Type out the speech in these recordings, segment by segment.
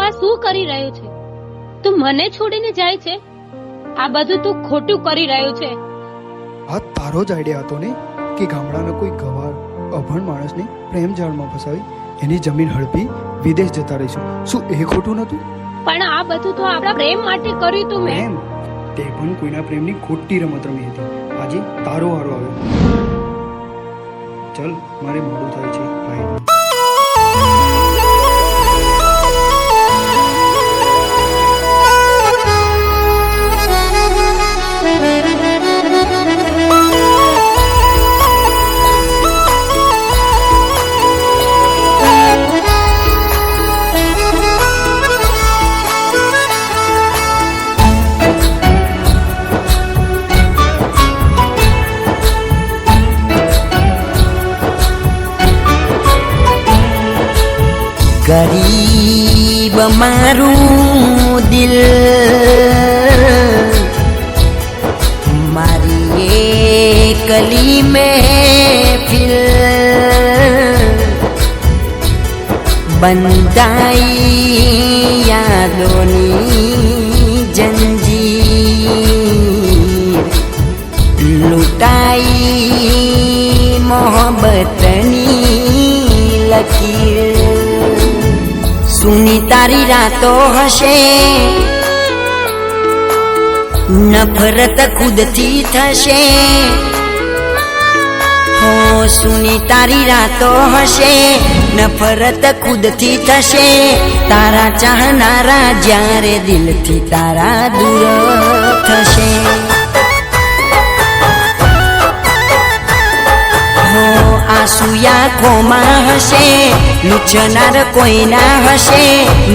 આ શું કરી રહ્યો છે? તું મને છોડીને જાય છે? આ બધું તું ખોટું કરી રહ્યો છે. આ તારો જ આઈડિયા હતો ને કે ગામડાના કોઈ ગવાર અભણ માણસને પ્રેમ જાળમાં ફસાવી એની જમીન હડપી વિદેશ જતા રહીશું. શું એ ખોટું નતું? પણ આ બધું તો આપણા પ્રેમ માટે કર્યું તું મેં. પ્રેમ? તે પણ કોઈના પ્રેમની ખોટી રમત રમી હતી. આજે તારો વારો આવ્યો. ચલ, મારે મોડું થાય છે. બાય. गरीब मारू दिल मारी कली महफिल बंधाई यादोनी जंजीर लुटाई मोहब्बतनी लकीर सुनी तारी रातो हशे नफरत खुद थी थशे हो सुनी तारी रातो हशे नफरत खुद थी थशे तारा चाहनारा ज्यारे दिल थी तारा दूर थशे आंसुया खोमा हशे लूछनार कोई ना हशे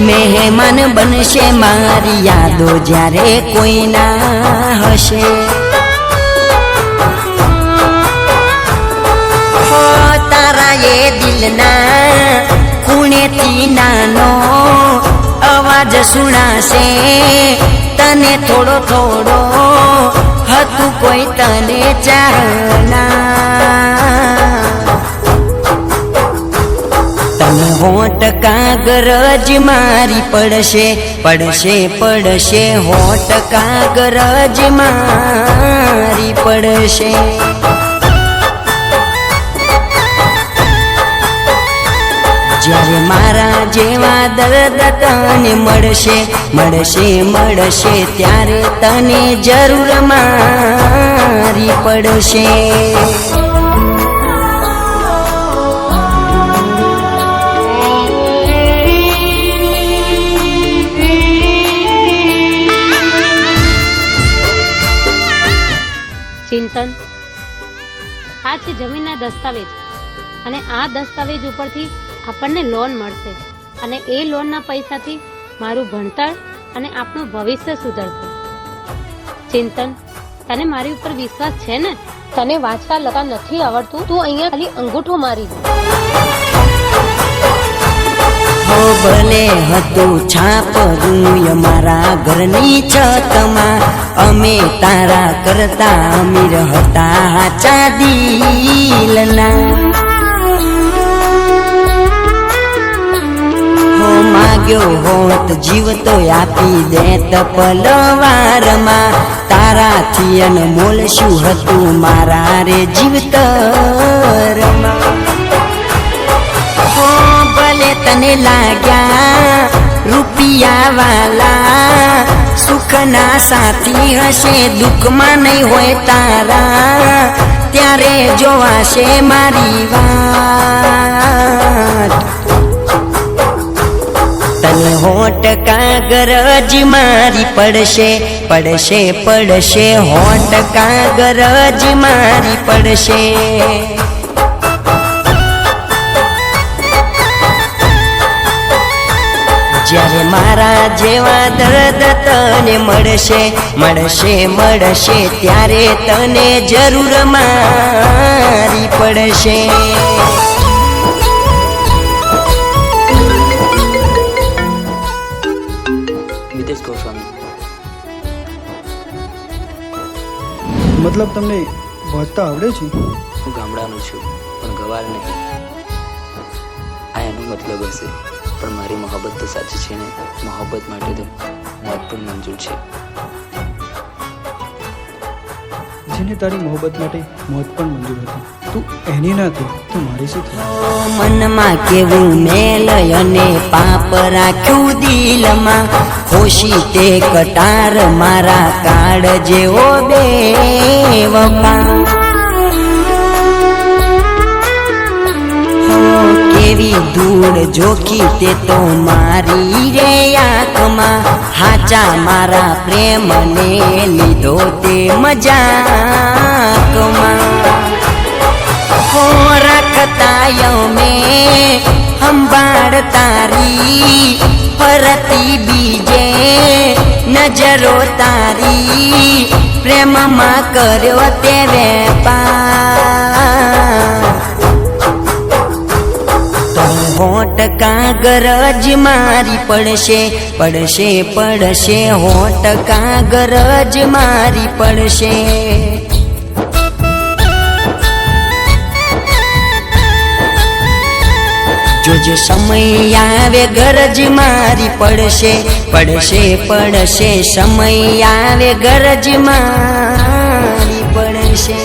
मेहमान बनशे मारी यादो ज्यारे कोई ना हशे हो तारा ये दिलना खूणे थी नानो अवाज सुनाशे तने थोड़ो थोड़ो हतु कोई तने चाहना तने होट कागरज मारी पड़शे पड़शे पड़शे होट कागरज मारी पड़शे ज्यारे मारा जेवा दर्द तने मळशे मळशे मळशे त्यारे तने जरूर मारी पड़शे ચિંતન, આ છે જમીનના દસ્તાવેજ અને આ દસ્તાવેજ ઉપરથી આપણને લોન મળશે અને એ લોનના પૈસાથી મારું ભણતર અને આપણું ભવિષ્ય સુધરશે. ચિંતન, તને મારી ઉપર વિશ્વાસ છે ને? તને વાંચતા લખતા નથી આવડતું? તું અહીંયા ખાલી અંગૂઠો મારી દે. हो भले हतु छापरूं मारा घरनी छतमां अमे तारा करता अमीर हता हाचा दिलना हो माग्यो होत जीव तो आपी देत पलवाરમાં તારાથી અનમોલ શું હતું મારા રે જીવતરમાં ભલે તને લાગ્યા રૂપિયા વાલા સુખના સાથી હશે દુઃખમાં નહીં હોય તારા ત્યારે જોવાશે મારી વાત તને હોટ કાગરજ મારી પડશે પડશે પડશે હોટ કાગરજ મારી પડશે જ્યારે મારા જેવા દર્દ તને મળશે મળશે મળશે ત્યારે તને જરૂર મારી પડશે વિદેશ ગોસ્વામી મતલબ તમને વાંચતા આવડે છે? હું ગામડાનો છું પણ ગવાર નહીં. આ એનો મતલબ હશે. પણ મારી મોહબ્બત તો સાચી છે ને, મોહબ્બત માટે તો મોત પણ મંજૂર છે. જેને તારી મોહબ્બત માટે મોત પણ મંજૂર હતી, તું એની ના થઈ તો મારી શું થાય? મનમાં કેવું મેલ અને પાપ રાખ્યું દિલમાં, ખુશી તે કટાર મારા કાળ જેવો બેવફા. કેવી ધૂળ જોખી તે તો મારી રે આંખમાં, હાચા મારા પ્રેમને લીધો તે મજાકમાં. હો રાખતા મેં સંભાળ તારી, ફરતી બીજે નજરો તારી, પ્રેમમાં કર્યો તે વેપાર. તો હોટ કાગરજ મારી પડશે પડશે પડશે, હોટ કાગરજ મારી પડશે. જોજે સમય આવે ગરજ મારી પડશે પડશે પડશે, સમય આવે ગરજ મારી પડશે.